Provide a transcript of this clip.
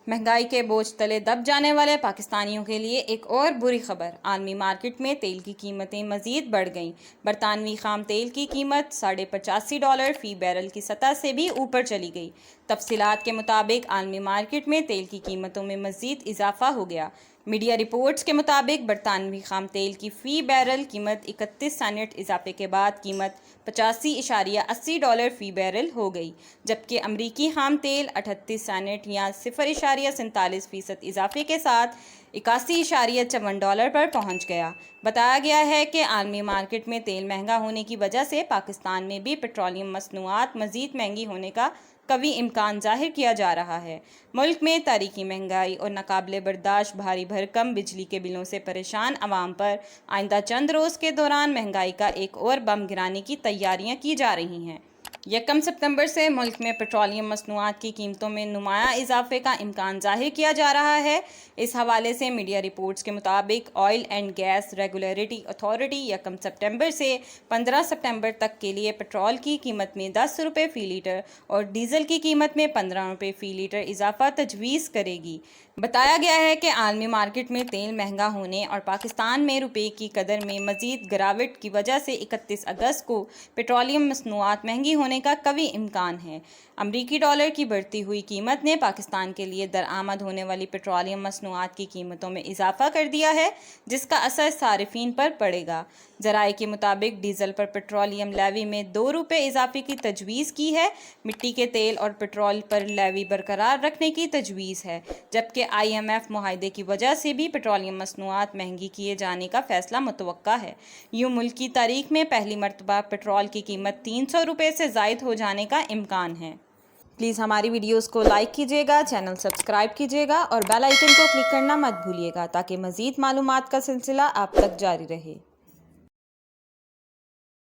महंगाई के बोझ तले दब जाने वाले पाकिस्तानियों के लिए एक और बुरी खबर। आलमी मार्केट में तेल की कीमतें मज़ीद बढ़ गईं। बरतानवी खाम तेल की कीमत $85 फ़ी बैरल की सतह से भी ऊपर चली गई। तफसीलात के मुताबिक आलमी मार्केट में तेल की कीमतों में मज़ीद इजाफा हो गया। मीडिया रिपोर्ट्स के मुताबिक बरतानवी खाम तेल की फ़ी बैरल कीमत 31 सेंट इजाफे के बाद कीमत $85.80 फ़ी बैरल हो गई, जबकि अमरीकी खाम तेल 38 सेंट या 0.47% इजाफे के साथ $81.54 पर पहुंच गया। बताया गया है कि आलमी मार्केट में तेल महंगा होने की वजह से पाकिस्तान में भी पेट्रोलियम मसनूआत मज़ीद महंगी होने का कवी इम्कान जाहिर किया जा रहा है। मुल्क में तारीखी महंगाई और नाकाबिले बर्दाश्त भारी भरकम बिजली के बिलों से परेशान अवाम पर आइंदा चंद रोज़ के दौरान महंगाई का एक और बम गिराने की तैयारियां की जा रही हैं। 1 सितंबर से मुल्क में पेट्रोलियम मसनूआत की कीमतों में नुमाया इजाफे का इम्कान जाहिर किया जा रहा है। इस हवाले से मीडिया रिपोर्ट्स के मुताबिक oil and gas regulatory authority 1 सितंबर से 15 सितंबर तक के लिए पेट्रोल की कीमत में 10 रुपये फ़ी लीटर और डीजल की कीमत में 15 रुपये फ़ी लीटर इजाफा तजवीज़ करेगी। बताया गया है कि आलमी मार्केट में तेल महंगा होने और पाकिस्तान में रुपये की कदर में मज़ीद गिरावट की वजह से 31 अगस्त को पेट्रोलियम मसनूआत महंगी होने का कवी इम्कान है। अमरीकी डॉलर की बढ़ती हुई कीमत ने पाकिस्तान के लिए दरआमद होने वाली पेट्रोलियम मसनूआत की कीमतों में इजाफा कर दिया है, जिसका असर सारिफीन पर पड़ेगा। ज़राए के मुताबिक डीजल पर पेट्रोलियम लेवी में 2 रुपये इजाफे की तजवीज़ की है। मिट्टी के तेल और पेट्रोल पर लेवी बरकरार रखने की तजवीज़ है, जबकि IMF मुआहदे की वजह से भी पेट्रोलियम मसनूआत महंगी किए जाने का फैसला मुतवक्का है। यूँ मुल्क की तारीख में पहली मरतबा पेट्रोल की कीमत 300 रुपये से ज़ायद हो जाने का इम्कान है। प्लीज़ हमारी वीडियोस को लाइक कीजिएगा, चैनल सब्सक्राइब कीजिएगा और बेल आइकन को क्लिक करना मत भूलिएगा ताकि मज़ीद मालूमात का सिलसिला आप तक जारी रहे।